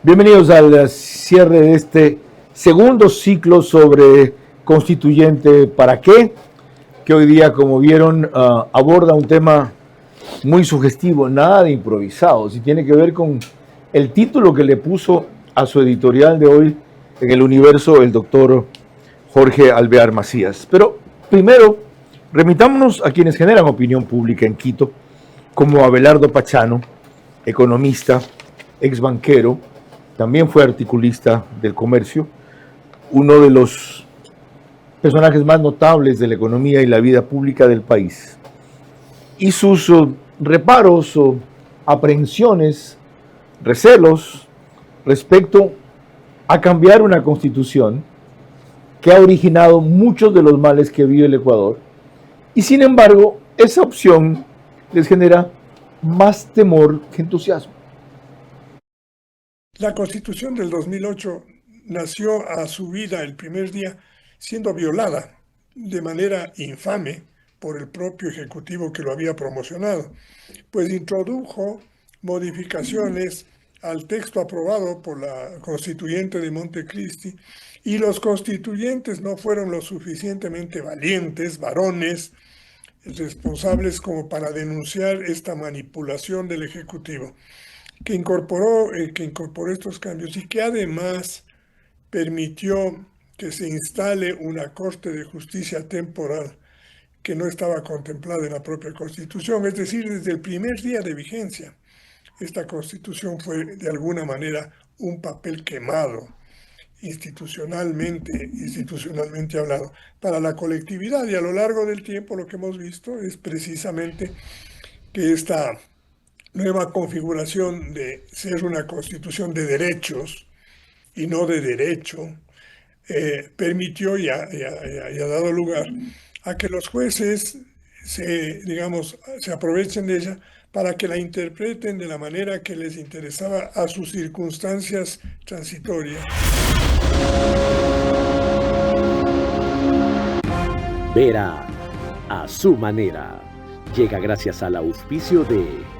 Bienvenidos al cierre de este segundo ciclo sobre constituyente para qué, que hoy día, como vieron, aborda un tema muy sugestivo, nada de improvisado, si tiene que ver con el título que le puso a su editorial de hoy en El Universo el doctor Jorge Alvear Macías. Pero primero, remitámonos a quienes generan opinión pública en Quito, como Abelardo Pachano, economista, ex banquero, también fue articulista del comercio, uno de los personajes más notables de la economía y la vida pública del país. Y sus reparos o aprehensiones, recelos respecto a cambiar una constitución que ha originado muchos de los males que vive el Ecuador. Y sin embargo, esa opción les genera más temor que entusiasmo. La Constitución del 2008 nació a su vida el primer día siendo violada de manera infame por el propio Ejecutivo que lo había promocionado, pues introdujo modificaciones al texto aprobado por la constituyente de Montecristi, y los constituyentes no fueron lo suficientemente valientes, varones, responsables como para denunciar esta manipulación del Ejecutivo, que incorporó estos cambios y que además permitió que se instale una Corte de Justicia temporal que no estaba contemplada en la propia Constitución. Es decir, desde el primer día de vigencia, esta Constitución fue de alguna manera un papel quemado institucionalmente hablado, para la colectividad. Y a lo largo del tiempo lo que hemos visto es precisamente que esta nueva configuración de ser una constitución de derechos y no de derecho, permitió y ha dado lugar a que los jueces se aprovechen de ella para que la interpreten de la manera que les interesaba a sus circunstancias transitorias. Vera a su manera. Llega gracias al auspicio de...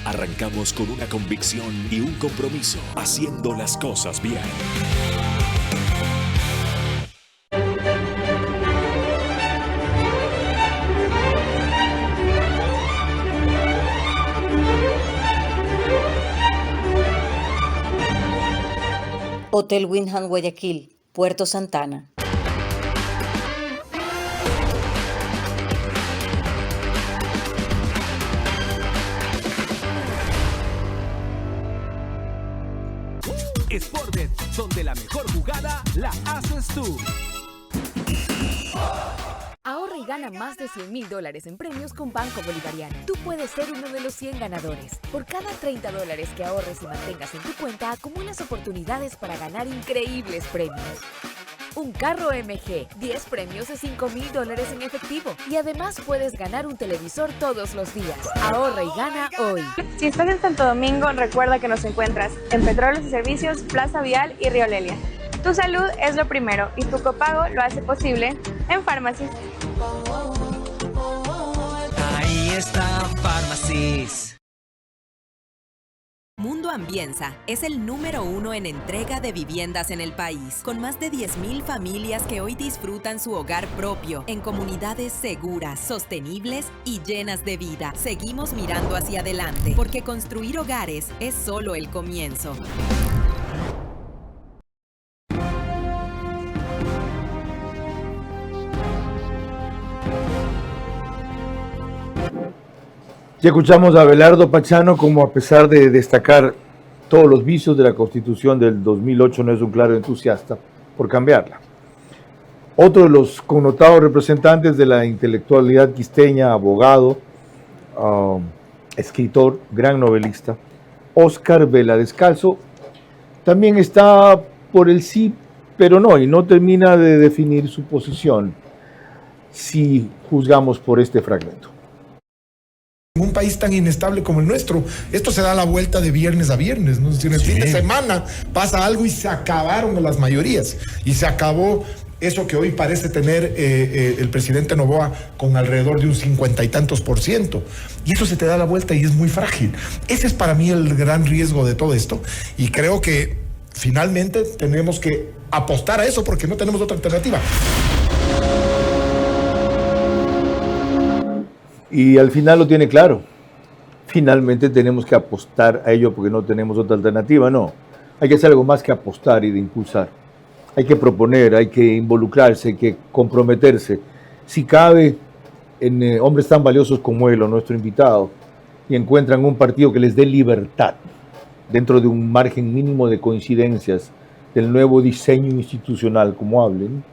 Arrancamos con una convicción y un compromiso, haciendo las cosas bien. Hotel Windham Guayaquil, Puerto Santana. Sportbet, donde la mejor jugada la haces tú. Ahorra y gana más de $100,000 en premios con Banco Bolivariano. Tú puedes ser uno de los 100 ganadores. Por cada $30 que ahorres y mantengas en tu cuenta, acumulas oportunidades para ganar increíbles premios. Un carro MG, 10 premios de $5,000 en efectivo. Y además puedes ganar un televisor todos los días. Ahorra y gana hoy. Si estás en Santo Domingo, recuerda que nos encuentras en Petróleos y Servicios, Plaza Vial y Río Lelia. Tu salud es lo primero y tu copago lo hace posible en Pharmacies. Ahí está Pharmacies. Mundo Ambienza es el número 1 en entrega de viviendas en el país, con más de 10,000 familias que hoy disfrutan su hogar propio, en comunidades seguras, sostenibles y llenas de vida. Seguimos mirando hacia adelante, porque construir hogares es solo el comienzo. Ya escuchamos a Abelardo Pachano como, a pesar de destacar todos los vicios de la Constitución del 2008, no es un claro entusiasta por cambiarla. Otro de los connotados representantes de la intelectualidad quisteña, abogado, escritor, gran novelista, Óscar Vela Descalzo, también está por el sí, pero no, y no termina de definir su posición si juzgamos por este fragmento. En un país tan inestable como el nuestro, esto se da la vuelta de viernes a viernes, ¿no? Si en el fin de semana pasa algo y se acabaron las mayorías, y se acabó eso que hoy parece tener el presidente Noboa con alrededor de un 50 y tantos %. Y eso se te da la vuelta y es muy frágil. Ese es para mí el gran riesgo de todo esto. Y creo que finalmente tenemos que apostar a eso porque no tenemos otra alternativa. Y al final lo tiene claro. Finalmente tenemos que apostar a ello porque no tenemos otra alternativa. No, hay que hacer algo más que apostar y de impulsar. Hay que proponer, hay que involucrarse, hay que comprometerse. Si cabe, en hombres tan valiosos como él o nuestro invitado, y encuentran un partido que les dé libertad dentro de un margen mínimo de coincidencias del nuevo diseño institucional, como hablen,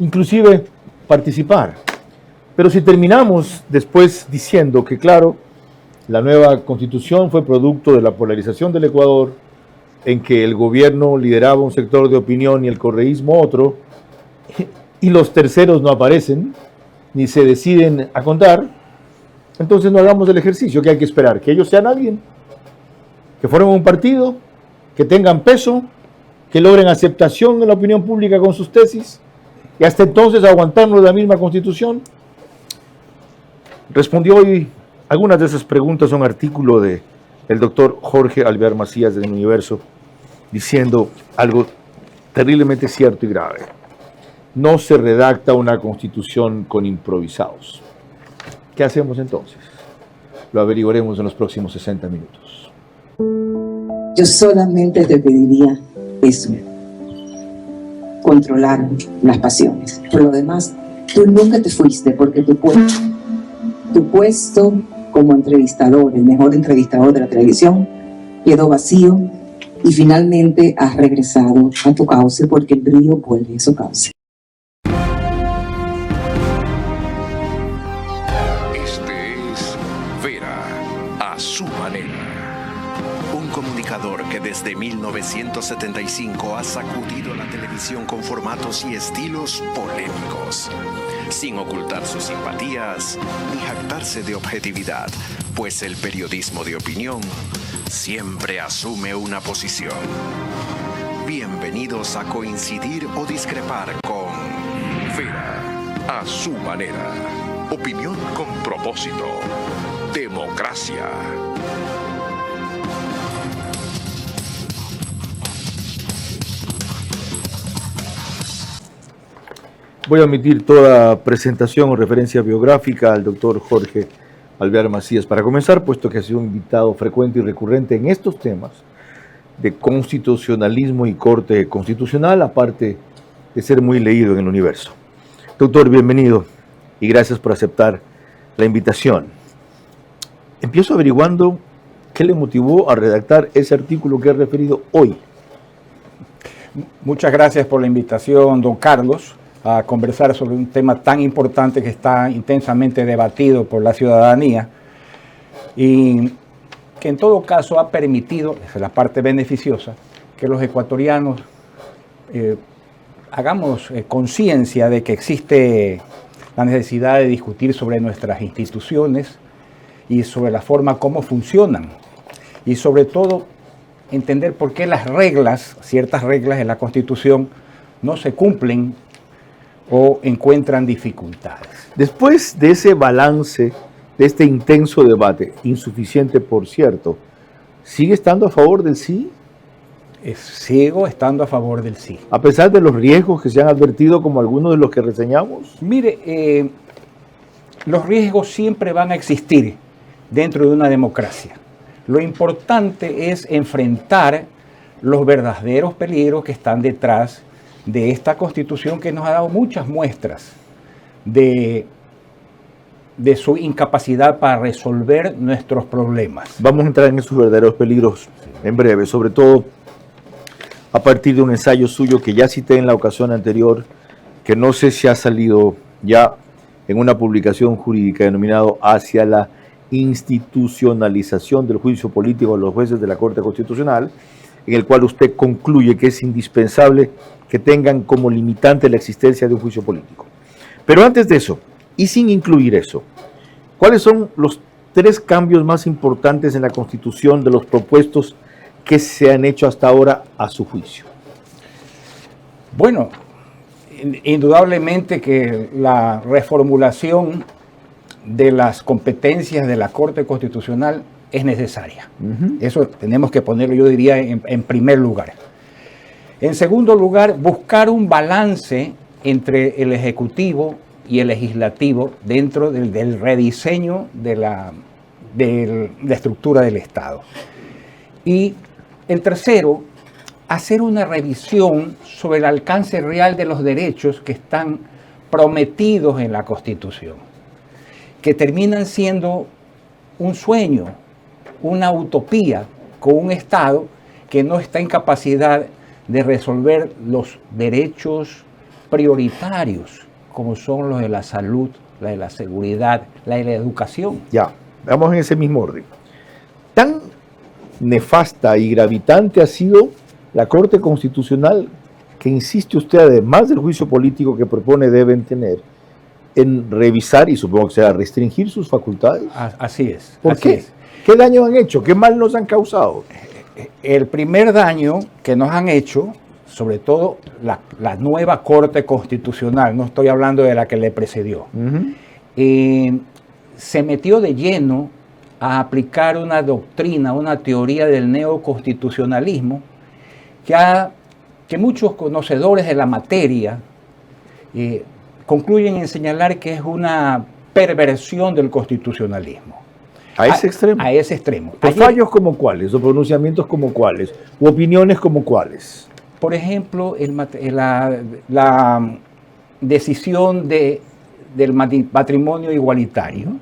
inclusive participar. Pero si terminamos después diciendo que, claro, la nueva constitución fue producto de la polarización del Ecuador, en que el gobierno lideraba un sector de opinión y el correísmo otro, y los terceros no aparecen, ni se deciden a contar, entonces no hagamos el ejercicio que hay que esperar, que ellos sean alguien, que formen un partido, que tengan peso, que logren aceptación en la opinión pública con sus tesis, y hasta entonces aguantarnos la misma constitución. Respondió hoy algunas de esas preguntas a un artículo del doctor Jorge Alvear Macías del Universo, diciendo algo terriblemente cierto y grave. No se redacta una constitución con improvisados. ¿Qué hacemos entonces? Lo averiguaremos en los próximos 60 minutos. Yo solamente te pediría eso, controlar las pasiones. Por lo demás, tú nunca te fuiste porque tu puesto como entrevistador, el mejor entrevistador de la televisión, quedó vacío y finalmente has regresado a tu cauce porque el brillo vuelve a su cauce. Este es Vera a su manera. Un comunicador que desde 1975 ha sacudido la televisión con formatos y estilos polémicos, sin ocultar sus simpatías ni jactarse de objetividad, pues el periodismo de opinión siempre asume una posición. Bienvenidos a coincidir o discrepar con Vera a su manera. Opinión con propósito. Democracia. Voy a omitir toda presentación o referencia biográfica al doctor Jorge Alvear Macías para comenzar, puesto que ha sido un invitado frecuente y recurrente en estos temas de constitucionalismo y corte constitucional, aparte de ser muy leído en el universo. Doctor, bienvenido y gracias por aceptar la invitación. Empiezo averiguando qué le motivó a redactar ese artículo que he referido hoy. Muchas gracias por la invitación, don Carlos, a conversar sobre un tema tan importante que está intensamente debatido por la ciudadanía y que en todo caso ha permitido, esa es la parte beneficiosa, que los ecuatorianos hagamos conciencia de que existe la necesidad de discutir sobre nuestras instituciones y sobre la forma como funcionan y sobre todo entender por qué las reglas, ciertas reglas de la Constitución no se cumplen o encuentran dificultades. Después de ese balance, de este intenso debate, insuficiente por cierto, ¿sigue estando a favor del sí? Sigo estando a favor del sí. A pesar de los riesgos que se han advertido como algunos de los que reseñamos. Mire, los riesgos siempre van a existir dentro de una democracia. Lo importante es enfrentar los verdaderos peligros que están detrás de esta Constitución que nos ha dado muchas muestras de su incapacidad para resolver nuestros problemas. Vamos a entrar en esos verdaderos peligros en breve, sobre todo a partir de un ensayo suyo que ya cité en la ocasión anterior, que no sé si ha salido ya en una publicación jurídica denominado Hacia la institucionalización del juicio político de los jueces de la Corte Constitucional, en el cual usted concluye que es indispensable que tengan como limitante la existencia de un juicio político. Pero antes de eso, y sin incluir eso, ¿cuáles son los 3 cambios más importantes en la Constitución de los propuestos que se han hecho hasta ahora a su juicio? Bueno, Indudablemente que la reformulación de las competencias de la Corte Constitucional es necesaria. Eso tenemos que ponerlo, yo diría, en primer lugar. En segundo lugar, buscar un balance entre el Ejecutivo y el Legislativo dentro del rediseño de la estructura del Estado. Y en tercero, hacer una revisión sobre el alcance real de los derechos que están prometidos en la Constitución, que terminan siendo un sueño, una utopía, con un Estado que no está en capacidad de resolver los derechos prioritarios, como son los de la salud, la de la seguridad, la de la educación. Ya, vamos en ese mismo orden. Tan nefasta y gravitante ha sido la Corte Constitucional que insiste usted, además del juicio político que propone deben tener, en revisar y supongo que sea restringir sus facultades. Así es. ¿Por qué? ¿Qué daño han hecho? ¿Qué mal nos han causado? El primer daño que nos han hecho, sobre todo la nueva Corte Constitucional, no estoy hablando de la que le precedió, se metió de lleno a aplicar una doctrina, una teoría del neoconstitucionalismo que muchos conocedores de la materia concluyen en señalar que es una perversión del constitucionalismo. ¿A ese extremo? A ese extremo. ¿Por fallos como cuáles? ¿O pronunciamientos como cuáles? ¿O opiniones como cuáles? Por ejemplo, la decisión del matrimonio igualitario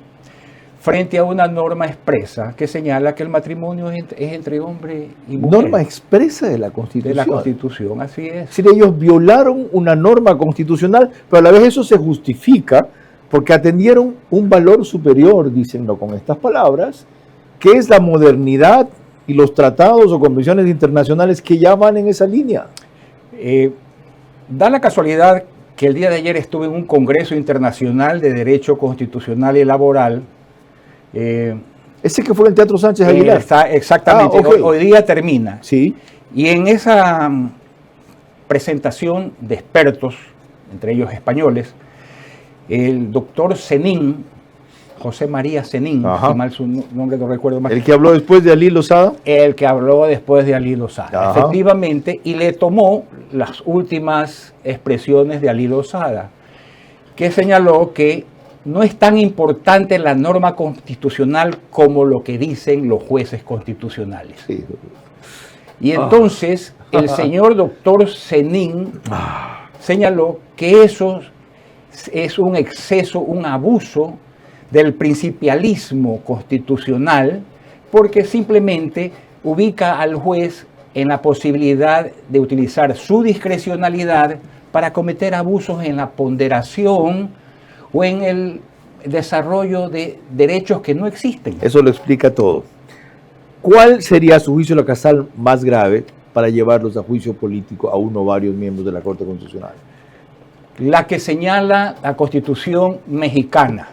frente a una norma expresa que señala que el matrimonio es entre hombre y mujer. Norma expresa de la Constitución. De la Constitución, así es. Es decir, ellos violaron una norma constitucional, pero a la vez eso se justifica porque atendieron un valor superior, dícenlo con estas palabras, que es la modernidad y los tratados o convenciones internacionales que ya van en esa línea. Da la casualidad que el día de ayer estuve en un Congreso Internacional de Derecho Constitucional y Laboral. Ese que fue en el Teatro Sánchez Aguilar. Exactamente, okay. Hoy día termina. Sí. Y en esa presentación de expertos, entre ellos españoles, el doctor Senín, José María Senín, si mal su nombre no recuerdo mal. ¿El que habló después de Alí Lozada? El que habló después de Alí Lozada, Ajá. Efectivamente, y le tomó las últimas expresiones de Alí Lozada, que señaló que no es tan importante la norma constitucional como lo que dicen los jueces constitucionales. Sí. Y entonces el señor doctor Senín señaló que eso es un exceso, un abuso del principialismo constitucional, porque simplemente ubica al juez en la posibilidad de utilizar su discrecionalidad para cometer abusos en la ponderación o en el desarrollo de derechos que no existen. Eso lo explica todo. ¿Cuál sería, a su juicio, la causal más grave para llevarlos a juicio político a uno o varios miembros de la Corte Constitucional? La que señala la Constitución mexicana.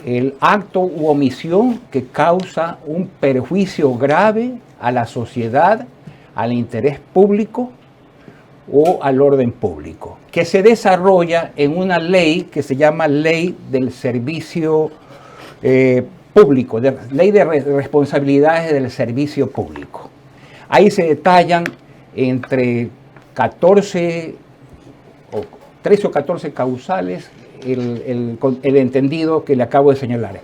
El acto u omisión que causa un perjuicio grave a la sociedad, al interés público o al orden público, que se desarrolla en una ley que se llama Ley del Servicio Público, Ley de Responsabilidades del Servicio Público. Ahí se detallan entre 13 o 14 causales el entendido que le acabo de señalar,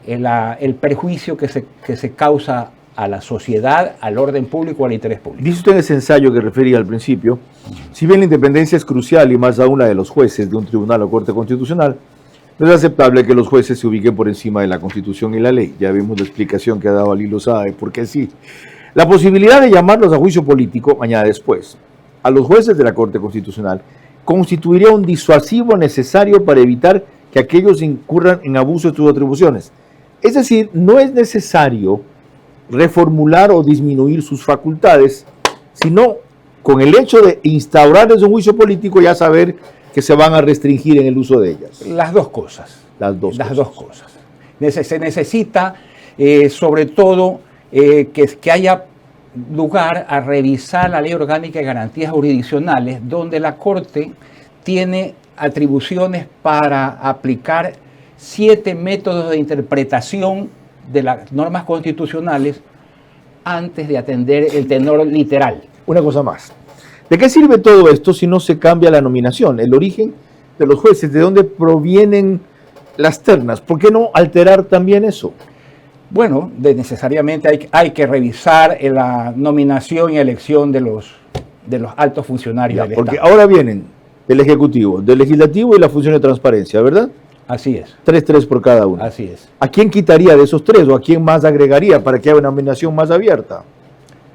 el perjuicio que se causa a la sociedad, al orden público, al interés público. Dice usted en ese ensayo que refería al principio, si bien la independencia es crucial y más aún la de los jueces de un tribunal o corte constitucional, no es aceptable que los jueces se ubiquen por encima de la Constitución y la ley. Ya vimos la explicación que ha dado Alí Lozada de por qué sí. La posibilidad de llamarlos a juicio político, añade después, a los jueces de la Corte Constitucional, constituiría un disuasivo necesario para evitar que aquellos incurran en abuso de sus atribuciones. Es decir, no es necesario reformular o disminuir sus facultades, sino con el hecho de instaurarles un juicio político ya saber que se van a restringir en el uso de ellas. Las dos cosas. Las dos cosas. Se necesita, sobre todo, que haya lugar a revisar la Ley Orgánica de Garantías Jurisdiccionales, donde la Corte tiene atribuciones para aplicar 7 métodos de interpretación de las normas constitucionales antes de atender el tenor literal. Una cosa más. ¿De qué sirve todo esto si no se cambia la nominación, el origen de los jueces? ¿De dónde provienen las ternas? ¿Por qué no alterar también eso? Bueno, necesariamente hay que revisar la nominación y elección de los altos funcionarios del porque Estado. ahora vienen del Ejecutivo, del Legislativo y la función de transparencia, ¿verdad? Así es. 3 por cada uno. Así es. ¿A quién quitaría de esos 3 o a quién más agregaría para que haya una nominación más abierta?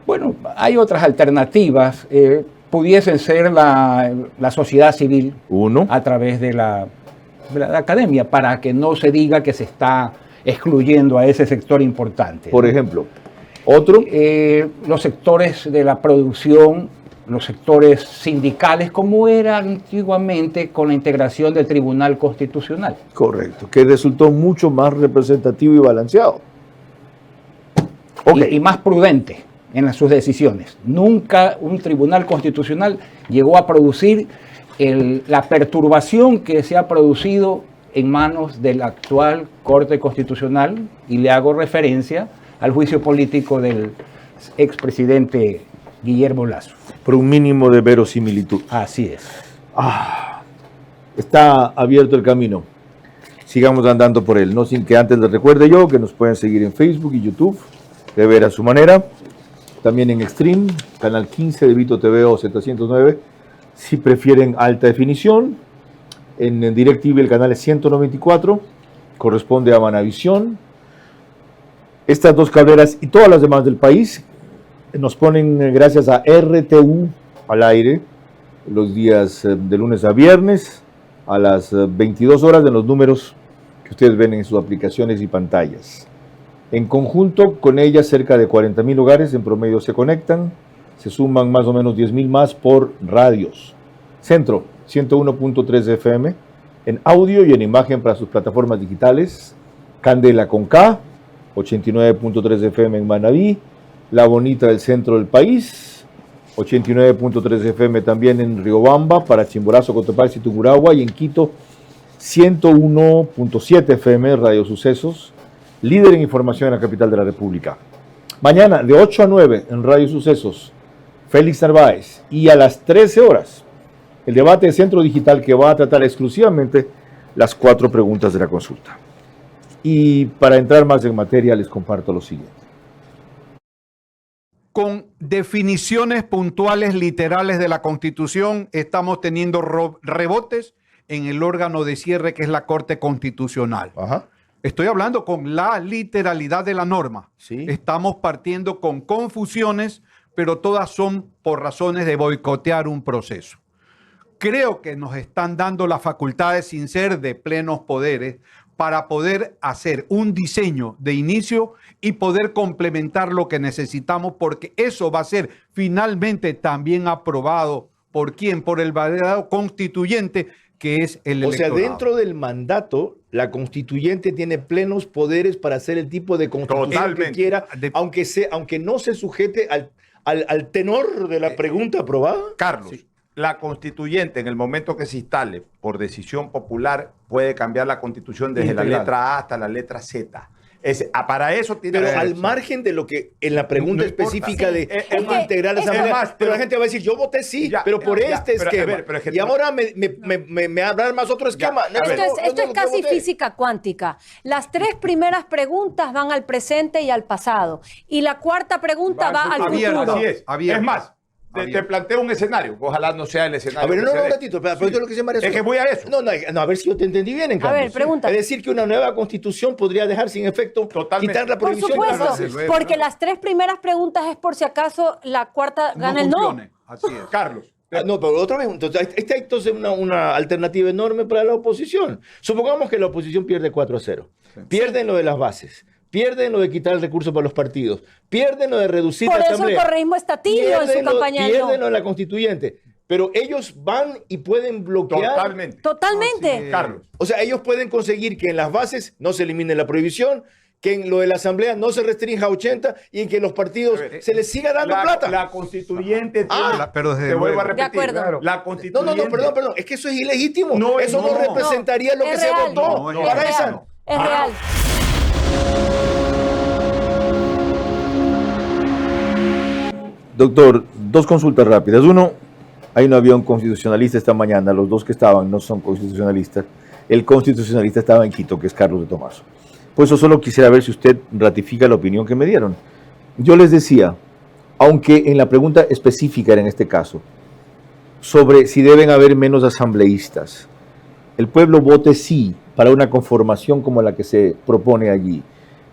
Bueno, hay otras alternativas. Pudiesen ser la sociedad civil a través de la academia, para que no se diga que se está excluyendo a ese sector importante. Por ejemplo, ¿otro? Los sectores de la producción, los sectores sindicales, como era antiguamente con la integración del Tribunal Constitucional. Correcto, que resultó mucho más representativo y balanceado. Y más prudente en sus decisiones. Nunca un Tribunal Constitucional llegó a producir la perturbación que se ha producido en manos de la actual Corte Constitucional, y le hago referencia al juicio político del expresidente Guillermo Lasso. Por un mínimo de verosimilitud. Así es. Está abierto el camino. Sigamos andando por él. No sin que antes les recuerde yo que nos pueden seguir en Facebook y YouTube, de ver a su manera. También en Extreme, canal 15 de Vito TV o Z109. Si prefieren alta definición, en DirecTV el canal es 194, corresponde a Manavisión. Estas 2 cableras y todas las demás del país nos ponen gracias a RTU al aire los días de lunes a viernes a las 22 horas en los números que ustedes ven en sus aplicaciones y pantallas. En conjunto con ellas, cerca de 40.000 hogares en promedio se conectan, se suman más o menos 10.000 más por radios. Centro, 101.3 FM, en audio y en imagen para sus plataformas digitales. Candela con K, 89.3 FM en Manabí, La Bonita del centro del país, 89.3 FM también en Riobamba, para Chimborazo, Cotopaxi y Tungurahua, y en Quito, 101.7 FM, Radio Sucesos, líder en información en la capital de la República. Mañana, de 8 a 9, en Radio Sucesos, Félix Narváez, y a las 13 horas, el debate de Centro Digital, que va a tratar exclusivamente las 4 preguntas de la consulta. Y para entrar más en materia, les comparto lo siguiente. Con definiciones puntuales literales de la Constitución, estamos teniendo rebotes en el órgano de cierre, que es la Corte Constitucional. Estoy hablando con la literalidad de la norma. Sí. Estamos partiendo con confusiones, pero todas son por razones de boicotear un proceso. Creo que nos están dando las facultades, sin ser de plenos poderes, para poder hacer un diseño de inicio y poder complementar lo que necesitamos, porque eso va a ser finalmente también aprobado ¿por quién? Por el verdadero constituyente, que es el electorado. O sea, dentro del mandato, la constituyente tiene plenos poderes para hacer el tipo de constitución que quiera, aunque no se sujete al tenor de la pregunta aprobada. Carlos, sí. La constituyente, en el momento que se instale por decisión popular, puede cambiar la constitución desde la letra A hasta la letra Z. Para eso tiene. Pero al margen de lo que en la pregunta específica de cómo integrar esa manera, pero la gente va a decir, yo voté sí, pero por este esquema. Y ahora me hablan más otro esquema. Esto es casi física cuántica. Las 3 primeras preguntas van al presente y al pasado. Y la 4ª pregunta va al futuro. Así es. Es más, te planteo un escenario. Ojalá no sea el escenario. A ver, no, un ratito, pero lo que se me es que voy a eso. No, a ver si yo te entendí bien, en cambio. A ver, pregunta. Es decir, que una nueva constitución podría dejar sin efecto quitar la prohibición. Por supuesto, porque las 3 primeras preguntas es por si acaso la 4ª gana el no. Así es. Carlos. No, pero otra vez, entonces una alternativa enorme para la oposición. Supongamos que la oposición pierde 4-0. Sí. Pierden lo de las bases. Pierden lo de quitar el recurso para los partidos. Pierden lo de reducir la asamblea. Por eso el correísmo está tibio en su campaña. Pierden lo de la constituyente. Pero ellos van y pueden bloquear. Totalmente. Carlos. O sea, ellos pueden conseguir que en las bases no se elimine la prohibición, que en lo de la Asamblea no se restrinja a 80 y en que los partidos se les siga dando plata. La constituyente tiene, pero te vuelvo a repetir. De acuerdo. Claro, la constituyente. No, perdón. Es que eso es ilegítimo. No, eso no representaría lo que es se real. votó. Es real. Es real. Doctor, dos consultas rápidas. Uno, ahí no había un constitucionalista esta mañana. Los dos que estaban no son constitucionalistas. El constitucionalista estaba en Quito, que es Carlos de Tomaso. Por eso solo quisiera ver si usted ratifica la opinión que me dieron. Yo les decía, aunque en la pregunta específica era en este caso, sobre si deben haber menos asambleístas, el pueblo vote sí para una conformación como la que se propone allí.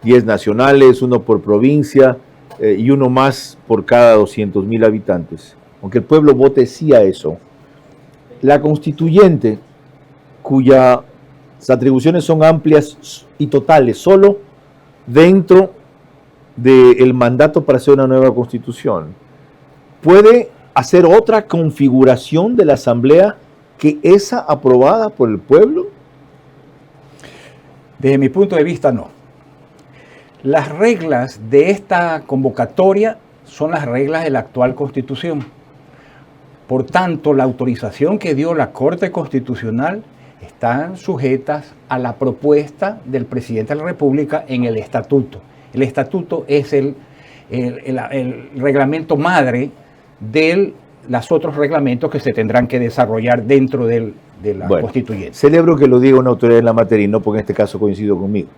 10 nacionales, 1 por provincia y 1 más por cada 200,000 habitantes. Aunque el pueblo vote sí a eso, la constituyente, cuyas atribuciones son amplias y totales, solo dentro del mandato para hacer una nueva constitución, puede hacer otra configuración de la asamblea que esa aprobada por el pueblo. Desde mi punto de vista, no. Las reglas de esta convocatoria son las reglas de la actual Constitución. Por tanto, la autorización que dio la Corte Constitucional están sujetas a la propuesta del presidente de la República en el estatuto. El estatuto es el reglamento madre de los otros reglamentos que se tendrán que desarrollar dentro de la constituyente. Celebro que lo diga una autoridad en la materia y no porque en este caso coincido conmigo.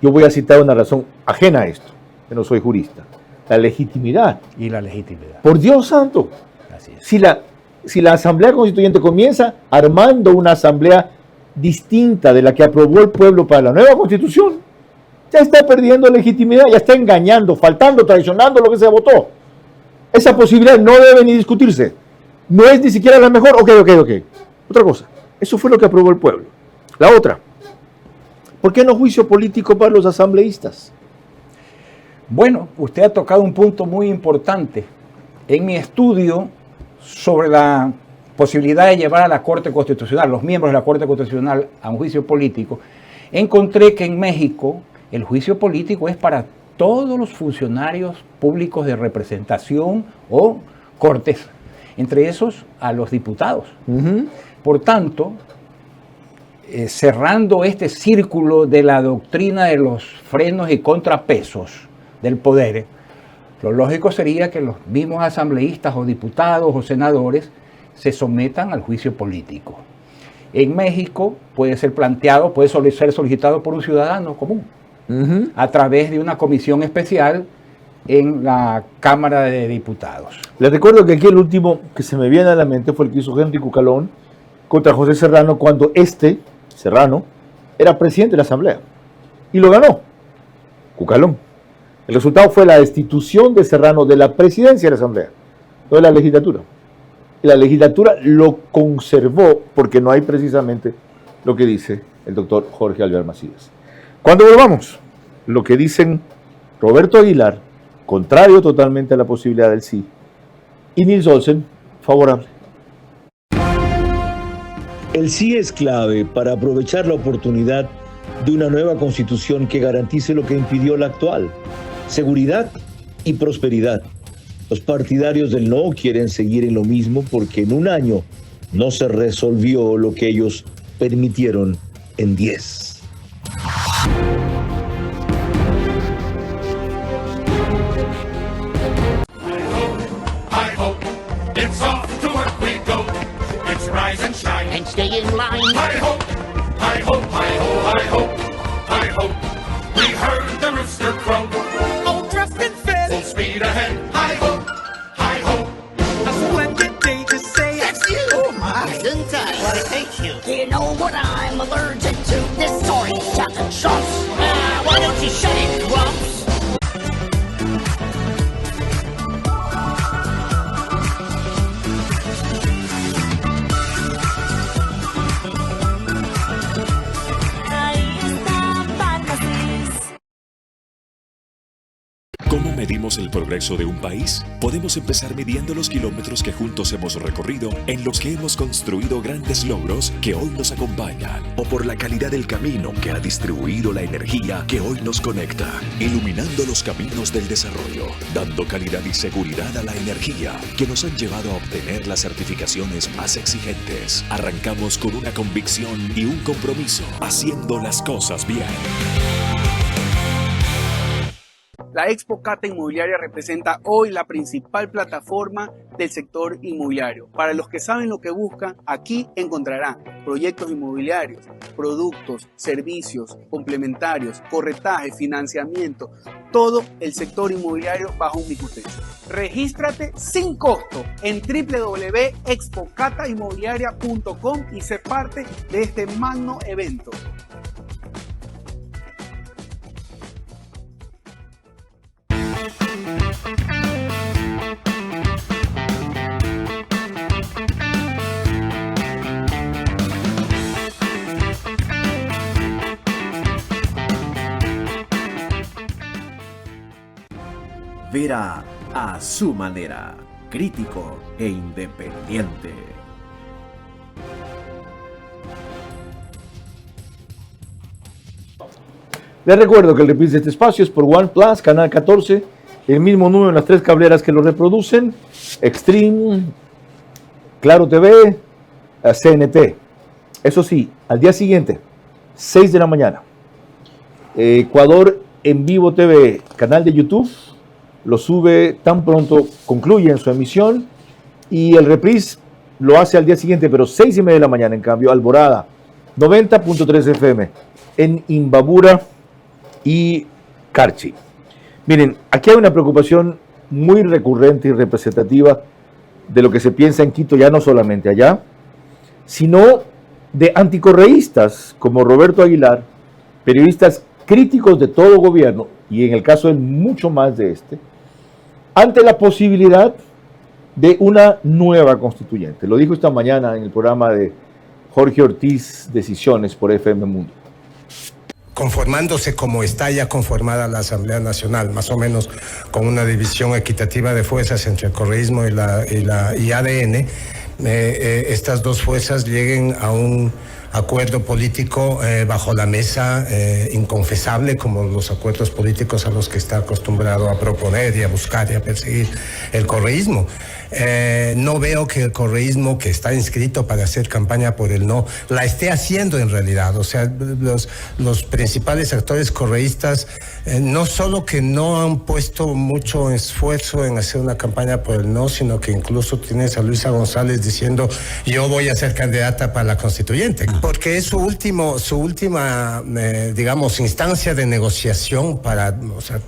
Yo voy a citar una razón ajena a esto, que no soy jurista. La legitimidad. Y la legitimidad. Por Dios santo. Así es. Si la Asamblea Constituyente comienza armando una asamblea distinta de la que aprobó el pueblo para la nueva Constitución, ya está perdiendo legitimidad, ya está engañando, faltando, traicionando lo que se votó. Esa posibilidad no debe ni discutirse. No es ni siquiera la mejor. Ok. Otra cosa. Eso fue lo que aprobó el pueblo. La otra. ¿Por qué no juicio político para los asambleístas? Bueno, usted ha tocado un punto muy importante. En mi estudio sobre la posibilidad de llevar a la Corte Constitucional, los miembros de la Corte Constitucional a un juicio político, encontré que en México el juicio político es para todos los funcionarios públicos de representación o cortes, entre esos a los diputados. Por tanto, cerrando este círculo de la doctrina de los frenos y contrapesos del poder, lo lógico sería que los mismos asambleístas o diputados o senadores se sometan al juicio político. En México puede ser planteado, puede ser solicitado por un ciudadano común, a través de una comisión especial en la Cámara de Diputados. Les recuerdo que aquí el último que se me viene a la mente fue el que hizo Henry Cucalón contra José Serrano cuando Serrano, era presidente de la Asamblea y lo ganó Cucalón. El resultado fue la destitución de Serrano de la presidencia de la Asamblea, no de la legislatura. Y la legislatura lo conservó porque no hay precisamente lo que dice el doctor Jorge Alvear Macías. Cuando volvamos, lo que dicen Roberto Aguilar, contrario totalmente a la posibilidad del sí, y Nils Olsen, favorable. El sí es clave para aprovechar la oportunidad de una nueva constitución que garantice lo que impidió la actual: seguridad y prosperidad. Los partidarios del no quieren seguir en lo mismo porque en un año no se resolvió lo que ellos permitieron en 10. And stay in line. Hi ho, hi ho, hi ho, hi ho, hi ho. We heard the rooster crow. All dressed and fit, full speed ahead. Hi ho, hi ho. A splendid day to say that's you. Oh my, isn't I? What it takes you. You know what I'm allergic to? This orange chocolate chunks. Why don't you shut it, Grumps? ¿Cómo medimos el progreso de un país? Podemos empezar midiendo los kilómetros que juntos hemos recorrido, en los que hemos construido grandes logros que hoy nos acompañan, o por la calidad del camino que ha distribuido la energía que hoy nos conecta, iluminando los caminos del desarrollo, dando calidad y seguridad a la energía que nos han llevado a obtener las certificaciones más exigentes. Arrancamos con una convicción y un compromiso, haciendo las cosas bien. La Expo Cata Inmobiliaria representa hoy la principal plataforma del sector inmobiliario. Para los que saben lo que buscan, aquí encontrarán proyectos inmobiliarios, productos, servicios, complementarios, corretaje, financiamiento, todo el sector inmobiliario bajo un mismo techo. Regístrate sin costo en www.expocatainmobiliaria.com y sé parte de este magno evento. Vera a su manera, crítico e independiente. Les recuerdo que el reprise de este espacio es por OnePlus, Canal 14, el mismo número en las 3 cableras que lo reproducen, Extreme, Claro TV, CNT. Eso sí, al día siguiente, 6 de la mañana, Ecuador en Vivo TV, canal de YouTube, lo sube tan pronto concluye su emisión, y el reprise lo hace al día siguiente, pero 6:30 de la mañana. En cambio, Alborada, 90.3 FM, en Imbabura y Carchi. Miren, aquí hay una preocupación muy recurrente y representativa de lo que se piensa en Quito, ya no solamente allá, sino de anticorreístas como Roberto Aguilar, periodistas críticos de todo gobierno, y en el caso de mucho más de este, ante la posibilidad de una nueva constituyente. Lo dijo esta mañana en el programa de Jorge Ortiz, Decisiones, por FM Mundo. Conformándose como está ya conformada la Asamblea Nacional, más o menos con una división equitativa de fuerzas entre el correísmo y ADN, estas dos fuerzas lleguen a un acuerdo político bajo la mesa, inconfesable como los acuerdos políticos a los que está acostumbrado a proponer y a buscar y a perseguir el correísmo. No veo que el correísmo, que está inscrito para hacer campaña por el no, la esté haciendo en realidad. O sea, los principales actores correístas no solo que no han puesto mucho esfuerzo en hacer una campaña por el no, sino que incluso tienes a Luisa González diciendo: yo voy a ser candidata para la constituyente, porque es su última digamos, instancia de negociación para, o sea,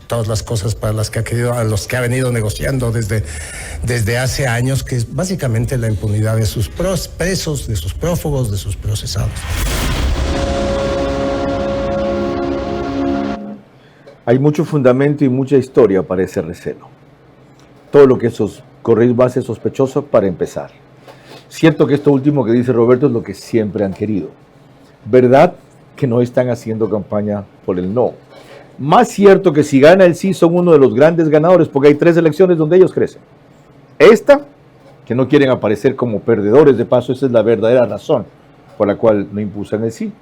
todas las cosas para las que a los que ha venido negociando desde hace años, que es básicamente la impunidad de sus presos, de sus prófugos, de sus procesados. Hay mucho fundamento y mucha historia para ese recelo. Todo lo que esos correos va a ser sospechoso para empezar. Cierto que esto último que dice Roberto es lo que siempre han querido. Verdad que no están haciendo campaña por el no. Más cierto que si gana el sí son uno de los grandes ganadores, porque hay 3 elecciones donde ellos crecen. Esta, que no quieren aparecer como perdedores de paso, esa es la verdadera razón por la cual no impulsan el sí.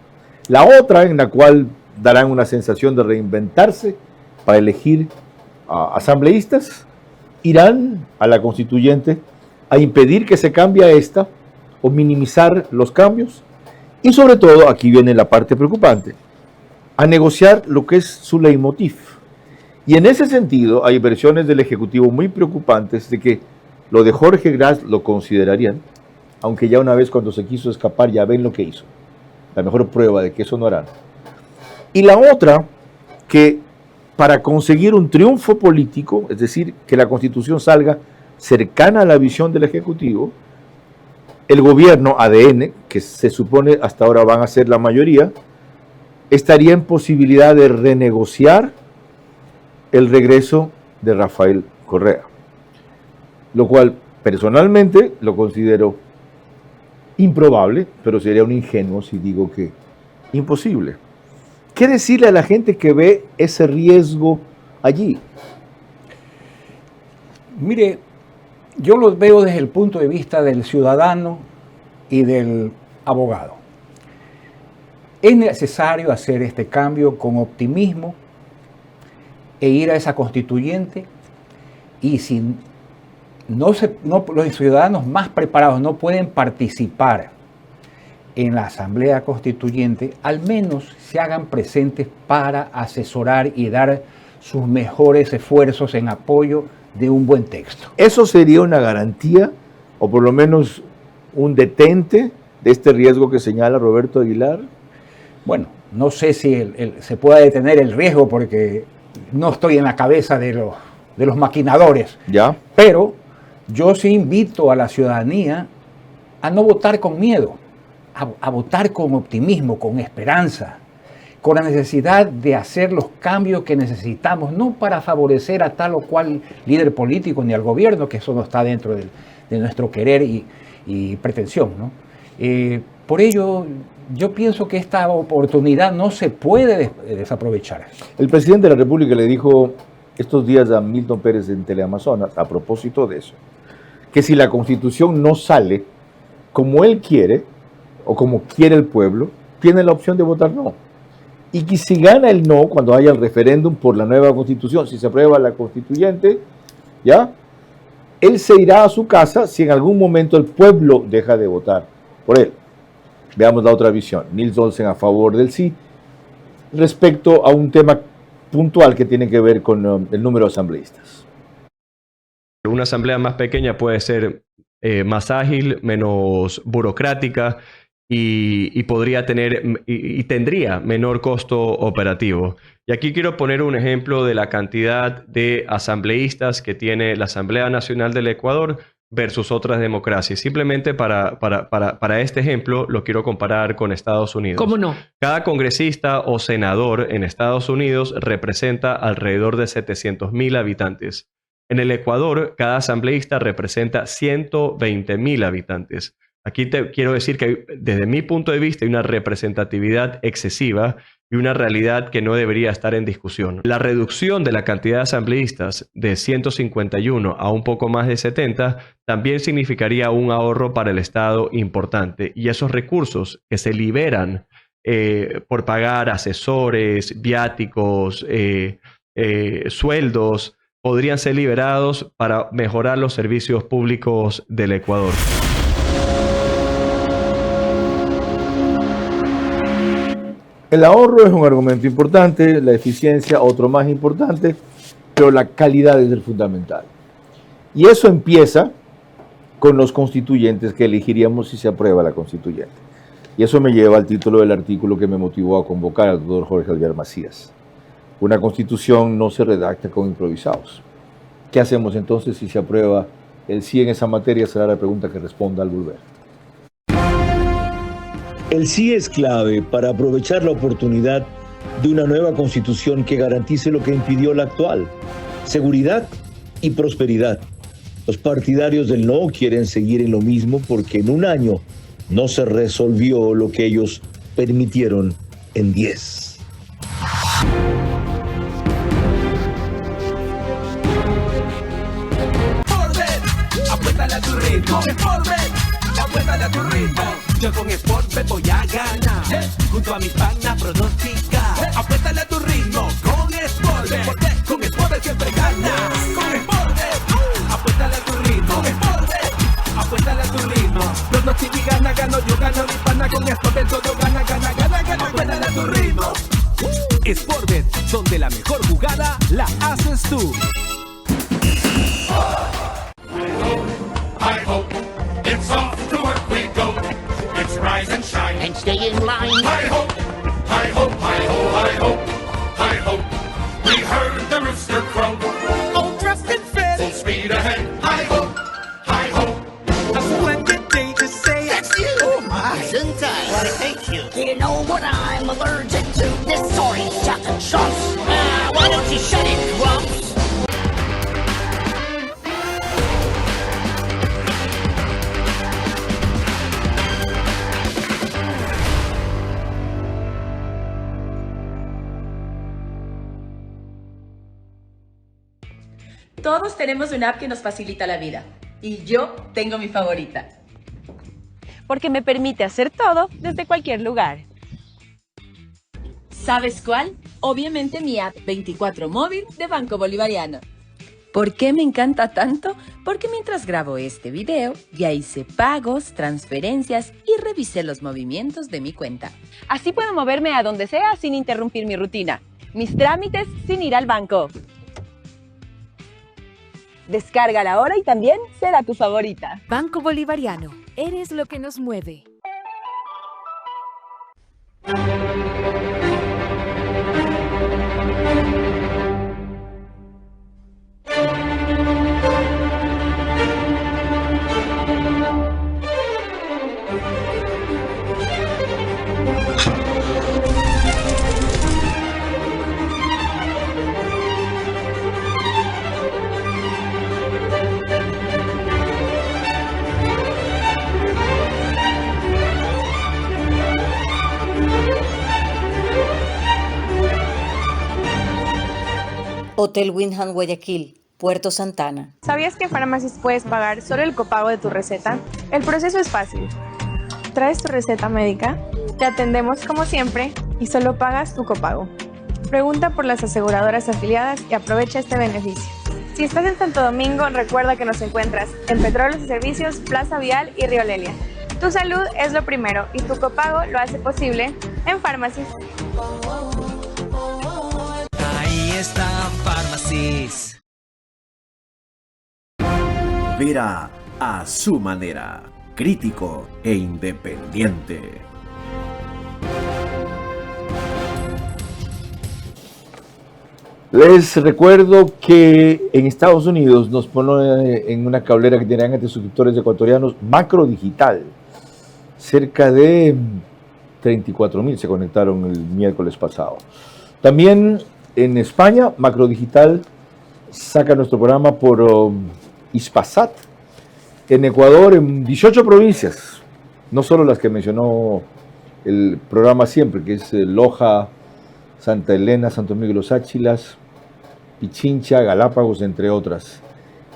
La otra, en la cual darán una sensación de reinventarse para elegir asambleístas, irán a la constituyente a impedir que se cambie esta o minimizar los cambios, y sobre todo, aquí viene la parte preocupante, a negociar lo que es su leitmotiv. Y en ese sentido hay versiones del Ejecutivo muy preocupantes de que lo de Jorge Gras lo considerarían, aunque ya una vez cuando se quiso escapar ya ven lo que hizo. La mejor prueba de que eso no harán. Y la otra, que para conseguir un triunfo político, es decir, que la Constitución salga cercana a la visión del Ejecutivo, el gobierno ADN, que se supone hasta ahora van a ser la mayoría, estaría en posibilidad de renegociar el regreso de Rafael Correa, lo cual personalmente lo considero improbable, pero sería un ingenuo si digo que imposible. ¿Qué decirle a la gente que ve ese riesgo allí? Mire, yo lo veo desde el punto de vista del ciudadano y del abogado. Es necesario hacer este cambio con optimismo e ir a esa constituyente, y si los ciudadanos más preparados no pueden participar en la Asamblea Constituyente, al menos se hagan presentes para asesorar y dar sus mejores esfuerzos en apoyo de un buen texto. ¿Eso sería una garantía o por lo menos un detente de este riesgo que señala Roberto Aguilar? Bueno, no sé si se pueda detener el riesgo porque no estoy en la cabeza de los maquinadores. ¿Ya? Pero yo sí invito a la ciudadanía a no votar con miedo, a votar con optimismo, con esperanza, con la necesidad de hacer los cambios que necesitamos, no para favorecer a tal o cual líder político ni al gobierno, que eso no está dentro de nuestro querer y pretensión, ¿no? Por ello, yo pienso que esta oportunidad no se puede desaprovechar. El presidente de la República le dijo estos días a Milton Pérez en Teleamazonas, a propósito de eso, que si la Constitución no sale como él quiere o como quiere el pueblo, tiene la opción de votar no. Y que si gana el no cuando haya el referéndum por la nueva Constitución, si se aprueba la constituyente, ¿ya? Él se irá a su casa si en algún momento el pueblo deja de votar por él. Veamos la otra visión. Nils Olsen a favor del sí, respecto a un tema puntual que tiene que ver con el número de asambleístas. Una asamblea más pequeña puede ser más ágil, menos burocrática y podría tener y tendría menor costo operativo. Y aquí quiero poner un ejemplo de la cantidad de asambleístas que tiene la Asamblea Nacional del Ecuador versus otras democracias. Simplemente para este ejemplo lo quiero comparar con Estados Unidos. ¿Cómo no? Cada congresista o senador en Estados Unidos representa alrededor de 700,000 habitantes. En el Ecuador, cada asambleísta representa 120,000 habitantes. Aquí te quiero decir que desde mi punto de vista hay una representatividad excesiva y una realidad que no debería estar en discusión. La reducción de la cantidad de asambleístas de 151 a un poco más de 70 también significaría un ahorro para el Estado importante, y esos recursos que se liberan por pagar asesores, viáticos, sueldos, podrían ser liberados para mejorar los servicios públicos del Ecuador. El ahorro es un argumento importante, la eficiencia otro más importante, pero la calidad es el fundamental. Y eso empieza con los constituyentes que elegiríamos si se aprueba la constituyente. Y eso me lleva al título del artículo que me motivó a convocar al doctor Jorge Alvear Macías. Una constitución no se redacta con improvisados. ¿Qué hacemos entonces si se aprueba el sí en esa materia? Será la pregunta que responda al volver. El sí es clave para aprovechar la oportunidad de una nueva constitución que garantice lo que impidió la actual: seguridad y prosperidad. Los partidarios del no quieren seguir en lo mismo porque en un año no se resolvió lo que ellos permitieron en 10. Apuéstale a tu ritmo, Sportbet, apuéstale a tu ritmo. Yo con Sportbet voy a ganar, junto a mis panas pronosticar. Apuéstale a tu ritmo, con Sportbet, porque con Sportbet siempre ganas. Con Sportbet, apuéstale a tu ritmo, con Sportbet, apuéstale a tu ritmo. Pronostica y gana, gano, yo gano, mi pana con Sportbet todo gana, gana, gana, gana. Apuéstale a tu ritmo. Sportbet, donde la mejor jugada la haces tú. Hi ho, it's off to work we go. It's rise and shine and stay in line. Hi ho, hi ho, hi ho, hi ho, hi ho. We heard the rooster crow. All dressed and fit, full speed ahead. Hi ho, hi ho. A splendid day to say That's you. Oh my. Sometimes I hate you. You know what I'm allergic to? This orange chocolate sauce. Why don't you shut it, Grumps? todos tenemos una app que nos facilita la vida. Y yo tengo mi favorita. Porque me permite hacer todo desde cualquier lugar. ¿Sabes cuál? Obviamente mi app 24 móvil de Banco Bolivariano. ¿Por qué me encanta tanto? Porque mientras grabo este video, ya hice pagos, transferencias y revisé los movimientos de mi cuenta. Así puedo moverme a donde sea sin interrumpir mi rutina. Mis trámites sin ir al banco. Descárgala ahora y también será tu favorita. Banco Bolivariano. Eres lo que nos mueve. Hotel Windham Guayaquil, Puerto Santana. ¿Sabías que en Pharmacy's puedes pagar solo el copago de tu receta? El proceso es fácil. Traes tu receta médica, te atendemos como siempre y solo pagas tu copago. Pregunta por las aseguradoras afiliadas y aprovecha este beneficio. Si estás en Santo Domingo, recuerda que nos encuentras en Petróleos y Servicios, Plaza Vial y Río Lelia. Tu salud es lo primero y tu copago lo hace posible en Pharmacy's. Ahí está Pharmacy's. Vera a su manera, crítico e independiente. Les recuerdo que en Estados Unidos nos pone en una cablera que tenían entre suscriptores ecuatorianos Macro Digital. Cerca de 34,000 se conectaron el miércoles pasado. También en España, Macro Digital saca nuestro programa por Hispasat. En Ecuador, en 18 provincias, no solo las que mencionó el programa siempre, que es Loja, Santa Elena, Santo Domingo de los Áchilas, Pichincha, Galápagos, entre otras.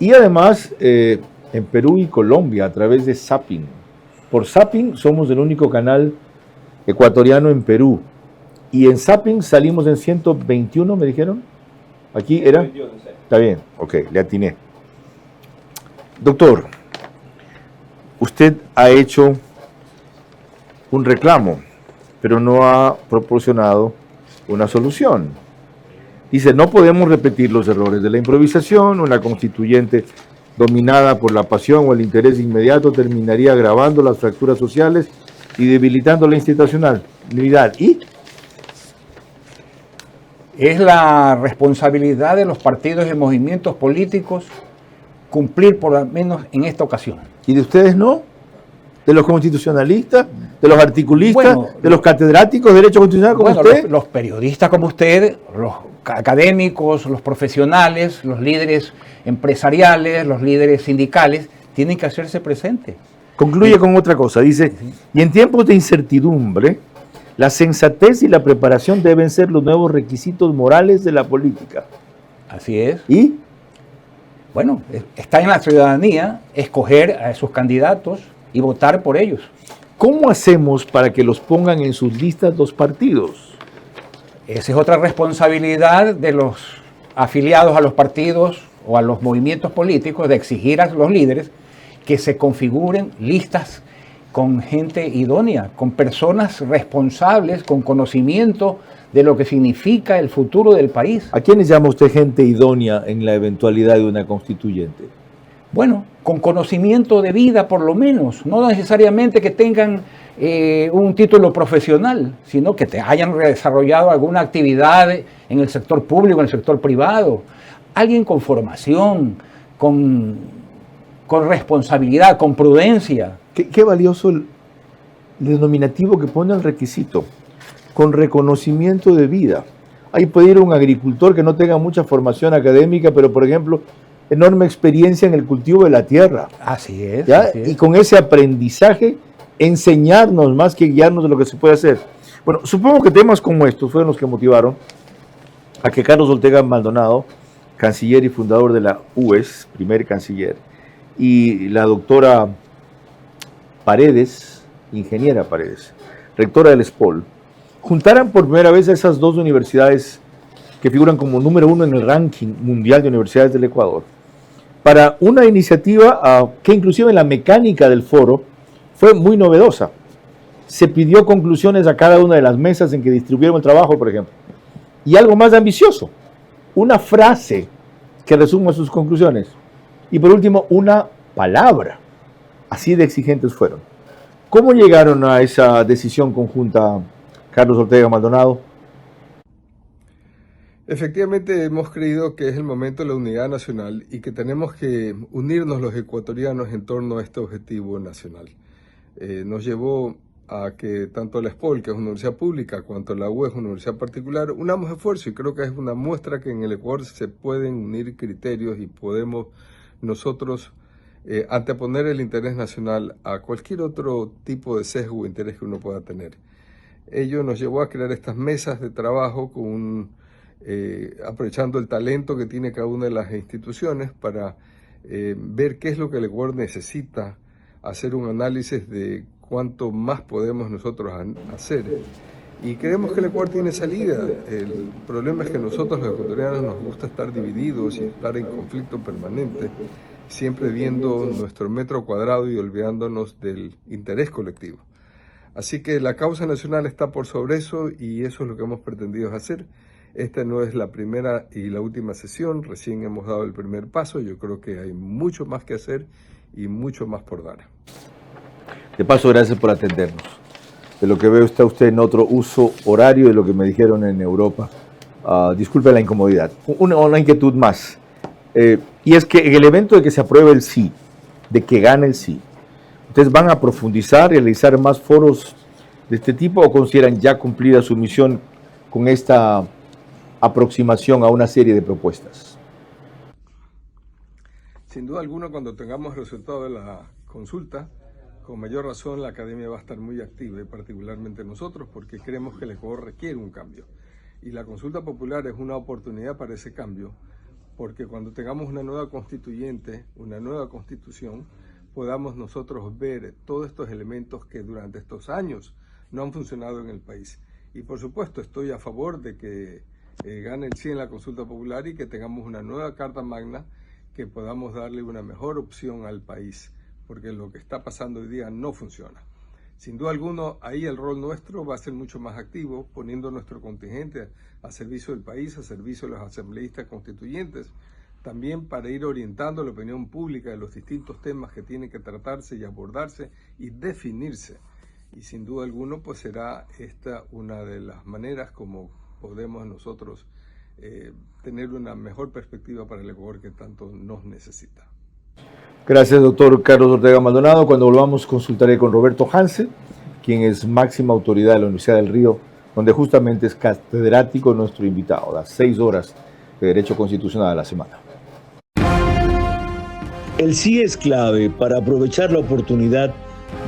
Y además en Perú y Colombia a través de Zapping. Por Zapping somos el único canal ecuatoriano en Perú. Y en Zapping salimos en 121, me dijeron. Aquí era. 21, sí. Está bien, ok, le atiné. Doctor, usted ha hecho un reclamo, pero no ha proporcionado una solución. Dice, no podemos repetir los errores de la improvisación. Una constituyente dominada por la pasión o el interés inmediato terminaría agravando las fracturas sociales y debilitando la institucionalidad. ¿Y? Es la responsabilidad de los partidos y movimientos políticos cumplir por lo menos en esta ocasión. ¿Y de ustedes no? ¿De los constitucionalistas? ¿De los articulistas? Bueno, ¿de los catedráticos de Derecho Constitucional como usted? Los periodistas como usted, los académicos, los profesionales, los líderes empresariales, los líderes sindicales, tienen que hacerse presentes. Concluye con otra cosa, dice, y en tiempos de incertidumbre, la sensatez y la preparación deben ser los nuevos requisitos morales de la política. Así es. ¿Y? Bueno, está en la ciudadanía escoger a sus candidatos y votar por ellos. ¿Cómo hacemos para que los pongan en sus listas los partidos? Esa es otra responsabilidad de los afiliados a los partidos o a los movimientos políticos de exigir a los líderes que se configuren listas con gente idónea, con personas responsables, con conocimiento de lo que significa el futuro del país. ¿A quiénes llama usted gente idónea en la eventualidad de una constituyente? Bueno, con conocimiento de vida por lo menos, no necesariamente que tengan un título profesional, sino que te hayan desarrollado alguna actividad en el sector público, en el sector privado. Alguien con formación, con responsabilidad, con prudencia. Qué valioso el denominativo que pone el requisito, con reconocimiento de vida. Ahí puede ir un agricultor que no tenga mucha formación académica, pero por ejemplo, enorme experiencia en el cultivo de la tierra. Así es. ¿Ya? Así es. Y con ese aprendizaje, enseñarnos más que guiarnos de lo que se puede hacer. Bueno, supongo que temas como estos fueron los que motivaron a que Carlos Ortega Maldonado canciller y fundador de la UES, primer canciller, y la doctora Paredes, ingeniera Paredes, rectora del SPOL, juntaran por primera vez a esas dos universidades que figuran como número 1 en el ranking mundial de universidades del Ecuador, para una iniciativa que inclusive en la mecánica del foro fue muy novedosa. Se pidió conclusiones a cada una de las mesas en que distribuyeron el trabajo, por ejemplo. Y algo más ambicioso, una frase que resuma sus conclusiones. Y por último, una palabra. Así de exigentes fueron. ¿Cómo llegaron a esa decisión conjunta, Carlos Ortega Maldonado? Efectivamente, hemos creído que es el momento de la unidad nacional y que tenemos que unirnos los ecuatorianos en torno a este objetivo nacional. Nos llevó a que tanto la SPOL, que es una universidad pública, cuanto la UES, una universidad particular, unamos esfuerzos, y creo que es una muestra que en el Ecuador se pueden unir criterios y podemos nosotros anteponer el interés nacional a cualquier otro tipo de sesgo o interés que uno pueda tener. Ello nos llevó a crear estas mesas de trabajo con aprovechando el talento que tiene cada una de las instituciones para ver qué es lo que el Ecuador necesita, hacer un análisis de cuánto más podemos nosotros hacer. Y creemos que el Ecuador tiene salida. El problema es que nosotros los ecuatorianos nos gusta estar divididos y estar en conflicto permanente, siempre viendo nuestro metro cuadrado y olvidándonos del interés colectivo. Así que la causa nacional está por sobre eso, y eso es lo que hemos pretendido hacer. Esta no es la primera y la última sesión, recién hemos dado el primer paso. Yo creo que hay mucho más que hacer y mucho más por dar. De paso, gracias por atendernos. De lo que veo, está usted en otro uso horario de lo que me dijeron en Europa. Disculpe la incomodidad. Una inquietud más. Y es que en el evento de que se apruebe el sí, de que gane el sí, ¿ustedes van a profundizar y realizar más foros de este tipo, o consideran ya cumplida su misión con esta aproximación a una serie de propuestas? Sin duda alguna, cuando tengamos el resultado de la consulta, con mayor razón la academia va a estar muy activa, y particularmente nosotros, porque creemos que el Ecuador requiere un cambio. Y la consulta popular es una oportunidad para ese cambio, porque cuando tengamos una nueva constituyente, una nueva constitución, podamos nosotros ver todos estos elementos que durante estos años no han funcionado en el país. Y por supuesto estoy a favor de que gane el sí en la consulta popular y que tengamos una nueva Carta Magna, que podamos darle una mejor opción al país, porque lo que está pasando hoy día no funciona. Sin duda alguna, ahí el rol nuestro va a ser mucho más activo, poniendo nuestro contingente a servicio del país, a servicio de los asambleístas constituyentes, también para ir orientando la opinión pública de los distintos temas que tienen que tratarse y abordarse y definirse. Y sin duda alguna, pues será esta una de las maneras como podemos nosotros tener una mejor perspectiva para el Ecuador que tanto nos necesita. Gracias, doctor Carlos Ortega Maldonado. Cuando volvamos, consultaré con Roberto Hansen, quien es máxima autoridad de la Universidad del Río, donde justamente es catedrático nuestro invitado. Las 6 horas de Derecho Constitucional a la semana. El sí es clave para aprovechar la oportunidad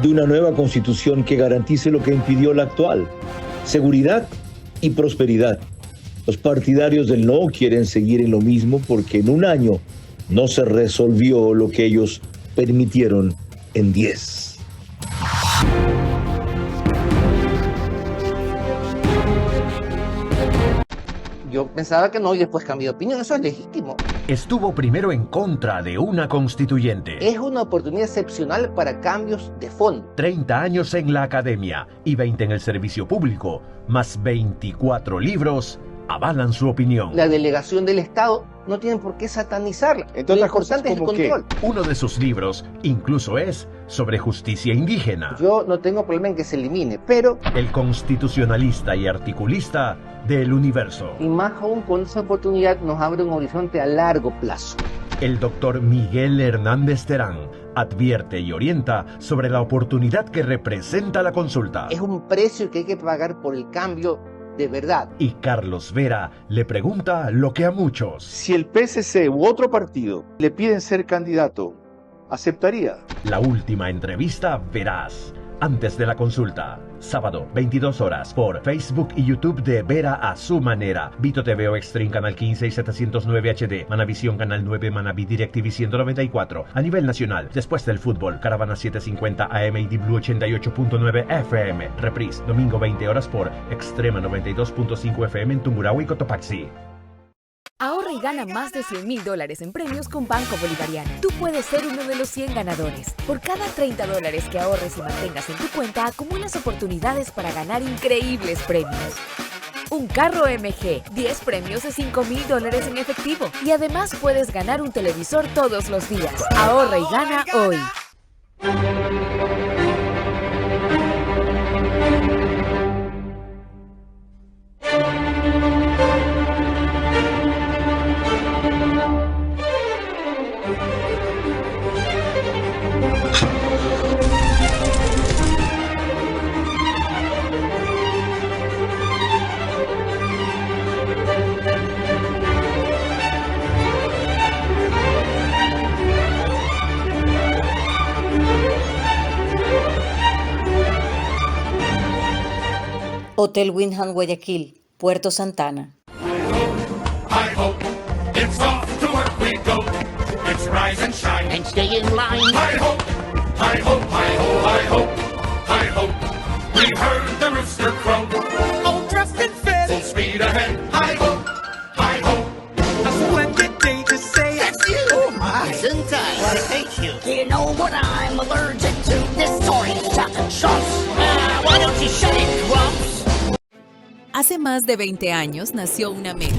de una nueva constitución que garantice lo que impidió la actual: seguridad y prosperidad. Los partidarios del no quieren seguir en lo mismo porque en un año no se resolvió lo que ellos permitieron en 10. Yo pensaba que no y después cambié de opinión, eso es legítimo. Estuvo primero en contra de una constituyente. Es una oportunidad excepcional para cambios de fondo. 30 años en la academia y 20 en el servicio público, más 24 libros, avalan su opinión. La delegación del Estado no tiene por qué satanizarla. Lo importante es el control. Uno de sus libros incluso es sobre justicia indígena. Yo no tengo problema en que se elimine, pero... El constitucionalista y articulista del Universo. Y más aún, con esa oportunidad nos abre un horizonte a largo plazo. El doctor Miguel Hernández Terán advierte y orienta sobre la oportunidad que representa la consulta. Es un precio que hay que pagar por el cambio de verdad. Y Carlos Vera le pregunta lo que a muchos: si el PSC u otro partido le piden ser candidato, ¿aceptaría? La última entrevista veraz, antes de la consulta. Sábado, 22 horas, por Facebook y YouTube de Vera a su manera. Vito TV o Extreme Canal 15 y 709 HD. Manavisión Canal 9, Manaví DirecTV 194. A nivel nacional, después del fútbol, Caravana 750 AM y Blue 88.9 FM. Reprise, domingo 20 horas por Extrema 92.5 FM en Tungurahua y Cotopaxi. Ahorra y gana más de $100,000 en premios con Banco Bolivariano. Tú puedes ser uno de los 100 ganadores. Por cada $30 que ahorres y mantengas en tu cuenta, acumulas oportunidades para ganar increíbles premios. Un carro MG, 10 premios de $5,000 en efectivo. Y además puedes ganar un televisor todos los días. Ahorra y gana hoy. Hotel Windham Guayaquil, Puerto Santana. I hope it's off to work we go. It's rise and shine and stay in line. I hope, I hope, I hope, I hope, I hope. We heard the rooster crow. All dressed in fit, full speed ahead. I hope, I hope. A splendid day to say it's you. Oh my, Sentai, I hate you. Do you know what I'm allergic to? This orange chocolate chunks. Why don't you shut it, Grumps? Hace más de 20 años nació una meta.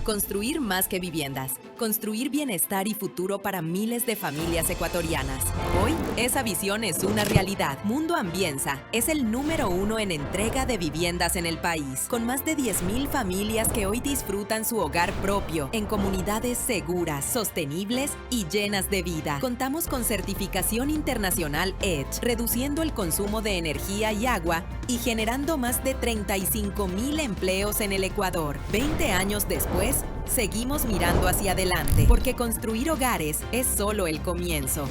Construir más que viviendas. Construir bienestar y futuro para miles de familias ecuatorianas. Hoy, esa visión es una realidad. Mundo Ambienza es el número 1 en entrega de viviendas en el país, con más de 10,000 familias que hoy disfrutan su hogar propio, en comunidades seguras, sostenibles y llenas de vida. Contamos con certificación internacional EDGE, reduciendo el consumo de energía y agua y generando más de 35,000 empleos en el Ecuador. 20 años después, seguimos mirando hacia adelante, porque construir hogares es solo el comienzo.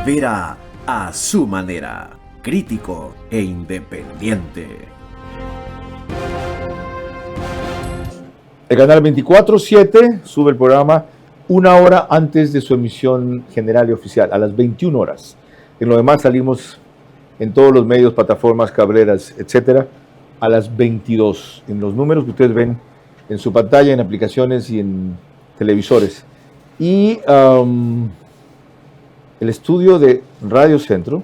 Vera a su manera, crítico e independiente. El canal 24/7 sube el programa una hora antes de su emisión general y oficial, a las 21 horas. En lo demás salimos en todos los medios, plataformas, cableras, etcétera, a las 22. En los números que ustedes ven en su pantalla, en aplicaciones y en televisores. Y el estudio de Radio Centro,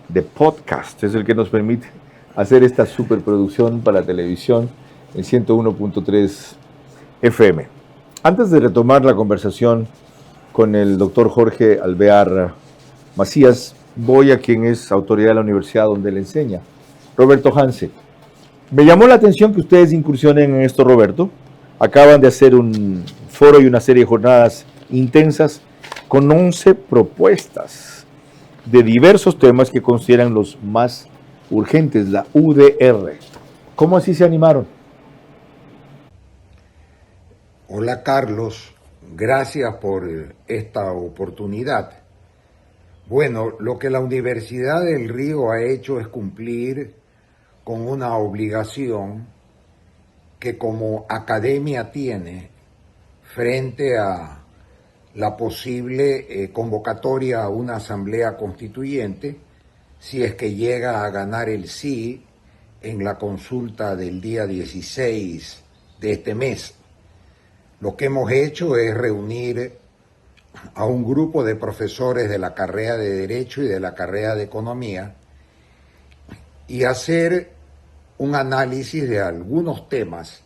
de podcast, es el que nos permite hacer esta superproducción para televisión en 101.3 FM. Antes de retomar la conversación con el doctor Jorge Alvear Macías, voy a quien es autoridad de la universidad donde le enseña, Roberto Hanse. Me llamó la atención que ustedes incursionen en esto, Roberto. Acaban de hacer un foro y una serie de jornadas intensas con 11 propuestas de diversos temas que consideran los más urgentes, la UDR. ¿Cómo así se animaron? Hola Carlos, gracias por esta oportunidad. Bueno, lo que la Universidad del Río ha hecho es cumplir con una obligación que como academia tiene frente a la posible convocatoria a una asamblea constituyente, si es que llega a ganar el sí en la consulta del día 16 de este mes. Lo que hemos hecho es reunir a un grupo de profesores de la carrera de Derecho y de la carrera de Economía y hacer un análisis de algunos temas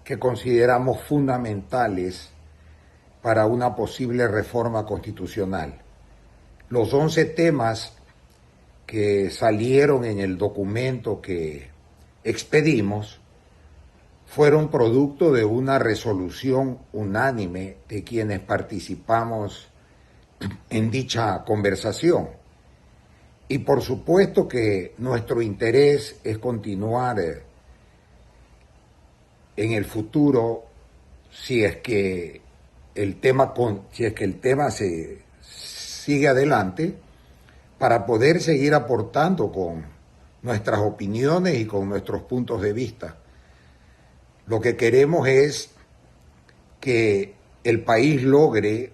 que consideramos fundamentales para una posible reforma constitucional. Los 11 temas que salieron en el documento que expedimos fueron producto de una resolución unánime de quienes participamos en dicha conversación. Y por supuesto que nuestro interés es continuar en el futuro si es que el tema se sigue adelante, para poder seguir aportando con nuestras opiniones y con nuestros puntos de vista. Lo que queremos es que el país logre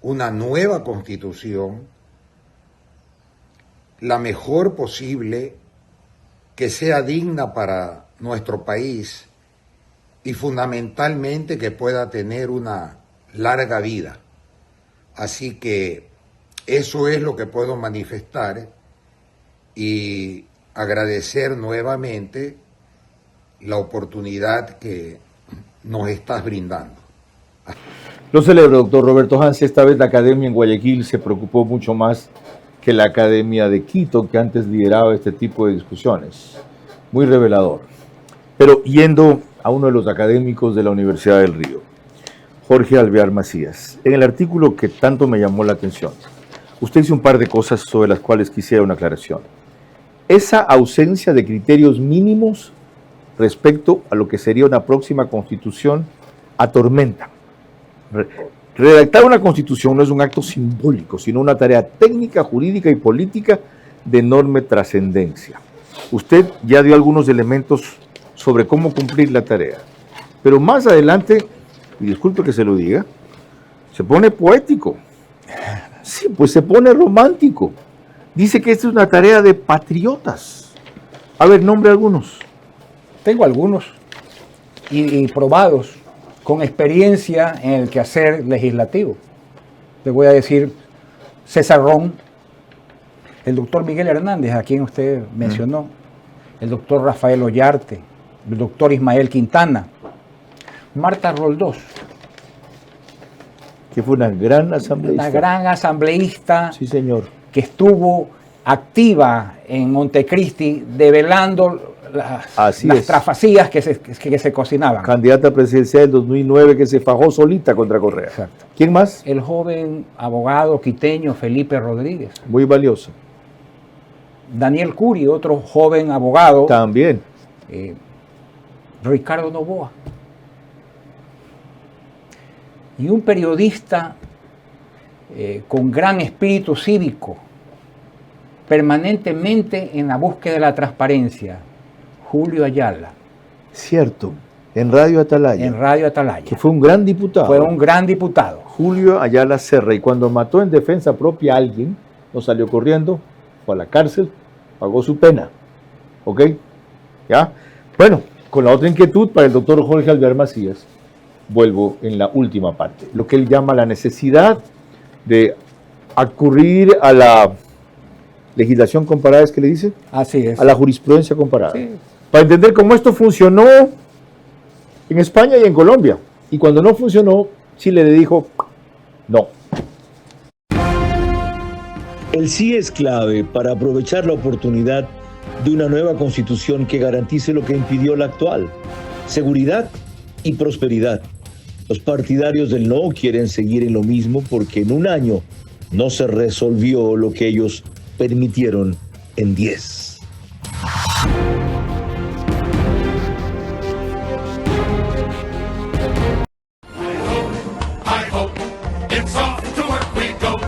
una nueva constitución, la mejor posible, que sea digna para nuestro país y fundamentalmente que pueda tener una larga vida. Así que eso es lo que puedo manifestar y agradecer nuevamente la oportunidad que nos estás brindando. Lo celebro, doctor Roberto Hanse. Esta vez la academia en Guayaquil se preocupó mucho más que la academia de Quito, que antes lideraba este tipo de discusiones. Muy revelador. Pero yendo a uno de los académicos de la Universidad del Río, Jorge Alvear Macías, en el artículo que tanto me llamó la atención, usted dice un par de cosas sobre las cuales quisiera una aclaración. Esa ausencia de criterios mínimos respecto a lo que sería una próxima constitución atormenta. Redactar una constitución no es un acto simbólico, sino una tarea técnica, jurídica y política de enorme trascendencia. Usted ya dio algunos elementos sobre cómo cumplir la tarea, pero más adelante, y disculpe que se lo diga, se pone poético. Sí, pues se pone romántico. Dice que esta es una tarea de patriotas. A ver, nombre algunos. Tengo algunos y probados con experiencia en el quehacer legislativo. Le voy a decir César Ron, el doctor Miguel Hernández, a quien usted mencionó, el doctor Rafael Ollarte, el doctor Ismael Quintana, Marta Roldós, que fue una gran asambleísta. Una gran asambleísta. Sí, señor. Que estuvo activa en Montecristi develando las trafacías que se cocinaban. Candidata presidencial del 2009 que se fajó solita contra Correa. Exacto. ¿Quién más? El joven abogado quiteño Felipe Rodríguez. Muy valioso. Daniel Curi, otro joven abogado. También. Ricardo Novoa. Y un periodista con gran espíritu cívico, permanentemente en la búsqueda de la transparencia, Julio Ayala. Cierto, en Radio Atalaya. En Radio Atalaya. Que fue un gran diputado. Fue un gran diputado. Julio Ayala Serra, y cuando mató en defensa propia a alguien, no salió corriendo, fue a la cárcel, pagó su pena. ¿Ok? ¿Ya? Bueno, con la otra inquietud para el doctor Jorge Alvear Macías, vuelvo en la última parte, lo que él llama la necesidad de acudir a la legislación comparada, ¿es que le dice? Así es. A la jurisprudencia comparada. Sí. Para entender cómo esto funcionó en España y en Colombia. Y cuando no funcionó, Chile le dijo no. El sí es clave para aprovechar la oportunidad de una nueva constitución que garantice lo que impidió la actual: seguridad y prosperidad. Los partidarios del no quieren seguir en lo mismo porque en un año no se resolvió lo que ellos permitieron en 10. I hope it's off to work we go.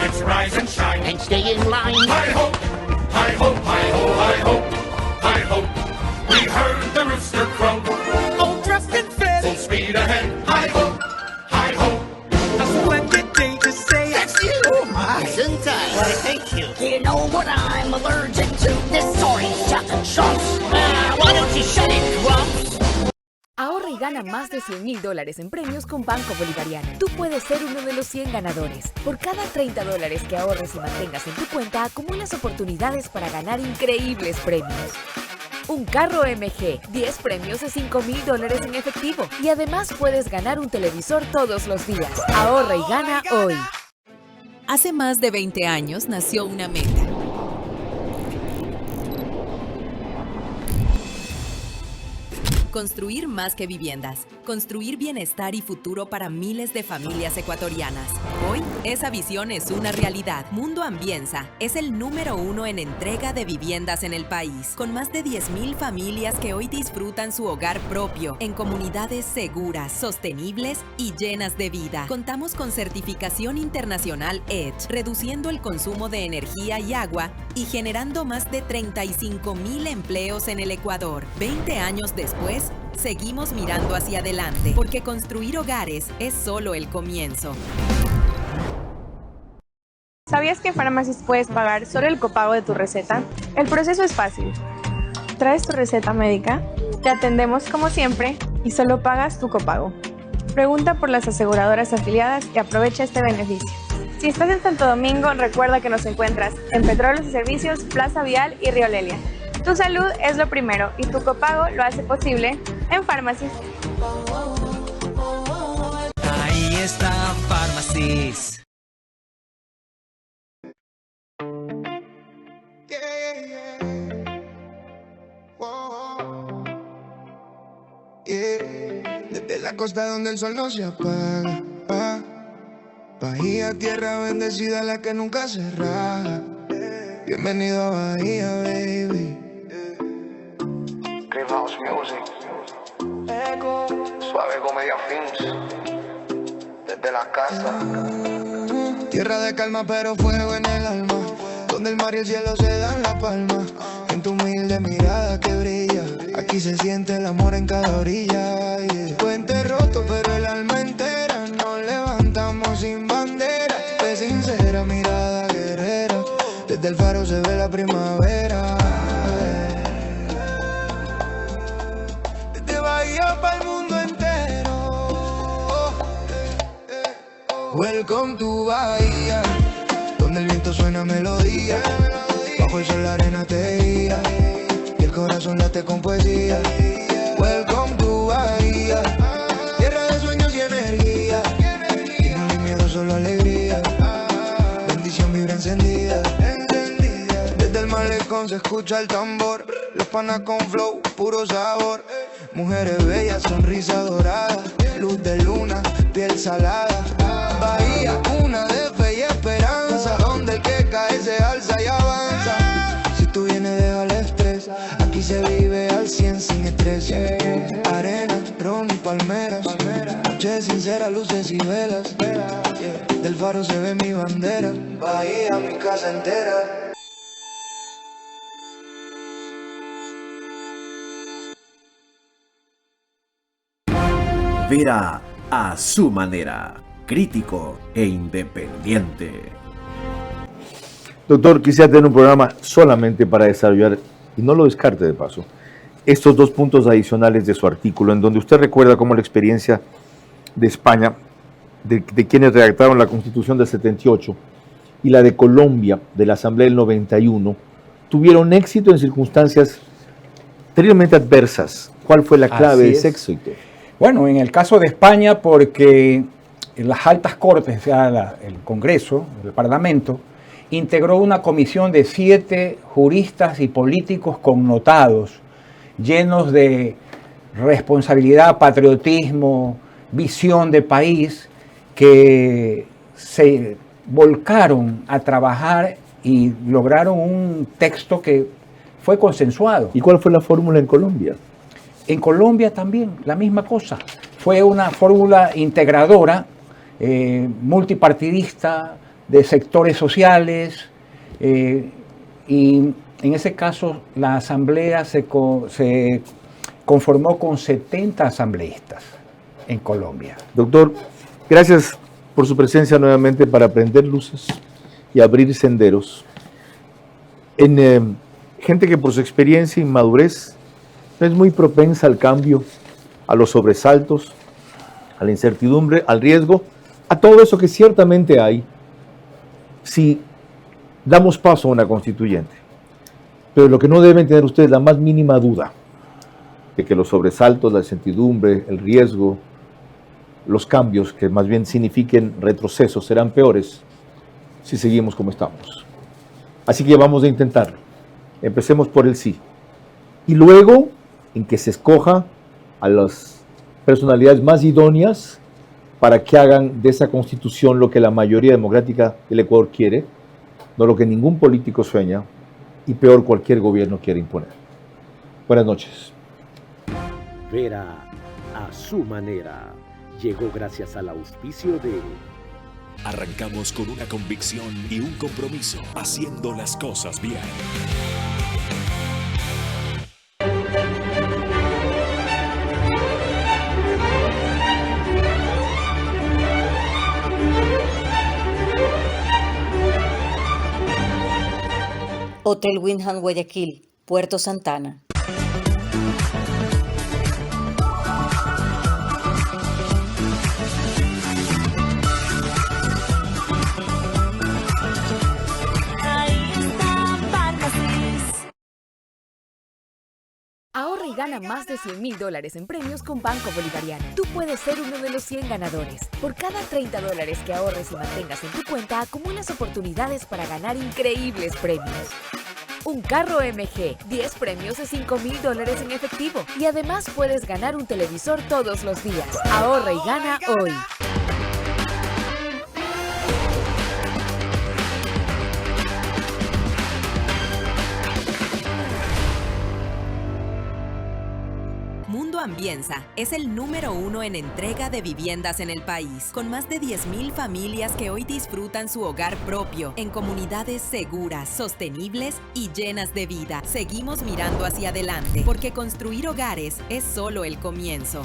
It's rise and shine and stay in line. I hope, I hope, I hope, I hope, I hope we heard the rooster crow. All dressed in fit, full speed ahead. I hope, I hope. A splendid day to say That's you. Oh my. Sometimes. Why, thank you. Do you know what I'm allergic to? This orange chocolate chunks. Why don't you shut it, Grumps? Ahorra y gana más de $100,000 en premios con Banco Bolivariano. Tú puedes ser uno de los 100 ganadores. Por cada $30 que ahorres y mantengas en tu cuenta, acumulas oportunidades para ganar increíbles premios. Un carro MG, 10 premios de $5,000 en efectivo. Y además puedes ganar un televisor todos los días. Ahorra y gana hoy. Hace más de 20 años nació una meta. Construir más que viviendas. Construir bienestar y futuro para miles de familias ecuatorianas. Hoy, esa visión es una realidad. Mundo Ambienza es el número 1 en entrega de viviendas en el país, con más de 10.000 familias que hoy disfrutan su hogar propio, en comunidades seguras, sostenibles y llenas de vida. Contamos con certificación internacional EDGE, reduciendo el consumo de energía y agua y generando más de 35.000 empleos en el Ecuador. 20 años después, seguimos mirando hacia adelante, porque construir hogares es solo el comienzo. ¿Sabías que en Pharmacy's puedes pagar solo el copago de tu receta? El proceso es fácil. Traes tu receta médica, te atendemos como siempre y solo pagas tu copago. Pregunta por las aseguradoras afiliadas y aprovecha este beneficio. Si estás en Santo Domingo, recuerda que nos encuentras en Petróleos y Servicios, Plaza Vial y Río Lelia. Tu salud es lo primero y tu copago lo hace posible en Pharmacy's. Ahí está Pharmacy's. Desde la costa donde el sol no se apaga, Bahía, tierra bendecida, la que nunca se raja. Bienvenido a Bahía, baby. Crip House Music, Suave Comedia Films, desde la casa. Tierra de calma pero fuego en el alma, donde el mar y el cielo se dan la palma. En tu humilde mirada que brilla, aquí se siente el amor en cada orilla. Puente roto pero el alma entera, nos levantamos sin bandera. Fe sincera, mirada guerrera, desde el faro se ve la primavera. Desde Bahía para el mundo entero. Welcome to Bahía, donde el viento suena melodía. Bajo el sol la arena te guía y el corazón late con poesía. Welcome to Bahía, tierra de sueños y energía. Y no hay miedo, solo alegría. Bendición vibra encendida. Desde el malecón se escucha el tambor. Los panas con flow, puro sabor. Mujeres bellas, sonrisa dorada. Luz de luna, piel salada. Bahía, una de fe y esperanza, donde el que cae se alza y avanza. Si tú vienes, deja el estrés. Aquí se vive al 100 sin estrés. Arena, ron y palmeras. Noche sincera, luces y velas. Del faro se ve mi bandera. Bahía, mi casa entera. Vera a su manera, crítico e independiente. Doctor, quisiera tener un programa solamente para desarrollar, y no lo descarte de paso, estos dos puntos adicionales de su artículo, en donde usted recuerda cómo la experiencia de España, de quienes redactaron la Constitución del 78, y la de Colombia, de la Asamblea del 91, tuvieron éxito en circunstancias terriblemente adversas. ¿Cuál fue la clave de ese éxito? Bueno, en el caso de España, porque en las altas cortes, o sea, el Congreso, el Parlamento, integró una comisión de 7 juristas y políticos connotados, llenos de responsabilidad, patriotismo, visión de país, que se volcaron a trabajar y lograron un texto que fue consensuado. ¿Y cuál fue la fórmula en Colombia? En Colombia también, la misma cosa. Fue una fórmula integradora, multipartidista, de sectores sociales, y en ese caso la asamblea se conformó con 70 asambleístas en Colombia. Doctor, gracias por su presencia nuevamente para prender luces y abrir senderos en gente que por su experiencia y madurez es muy propensa al cambio, a los sobresaltos, a la incertidumbre, al riesgo, a todo eso que ciertamente hay si damos paso a una constituyente. Pero lo que no deben tener ustedes la más mínima duda de que los sobresaltos, la incertidumbre, el riesgo, los cambios que más bien signifiquen retrocesos serán peores si seguimos como estamos. Así que vamos a intentarlo. Empecemos por el sí. Y luego, en que se escoja a las personalidades más idóneas para que hagan de esa constitución lo que la mayoría democrática del Ecuador quiere, no lo que ningún político sueña y peor cualquier gobierno quiere imponer. Buenas noches. Vera a su manera llegó gracias al auspicio de... Arrancamos con una convicción y un compromiso, haciendo las cosas bien. Hotel Windham Guayaquil, Puerto Santana. Ahorra y gana más de $100,000 en premios con Banco Bolivariano. Tú puedes ser uno de los 100 ganadores. Por cada $30 que ahorres y mantengas en tu cuenta, acumulas oportunidades para ganar increíbles premios. Un carro MG, 10 premios de $5,000 en efectivo. Y además puedes ganar un televisor todos los días. Ahorra y gana hoy. Mundo Ambienza es el número 1 en entrega de viviendas en el país, con más de 10,000 familias que hoy disfrutan su hogar propio en comunidades seguras, sostenibles y llenas de vida. Seguimos mirando hacia adelante, porque construir hogares es solo el comienzo.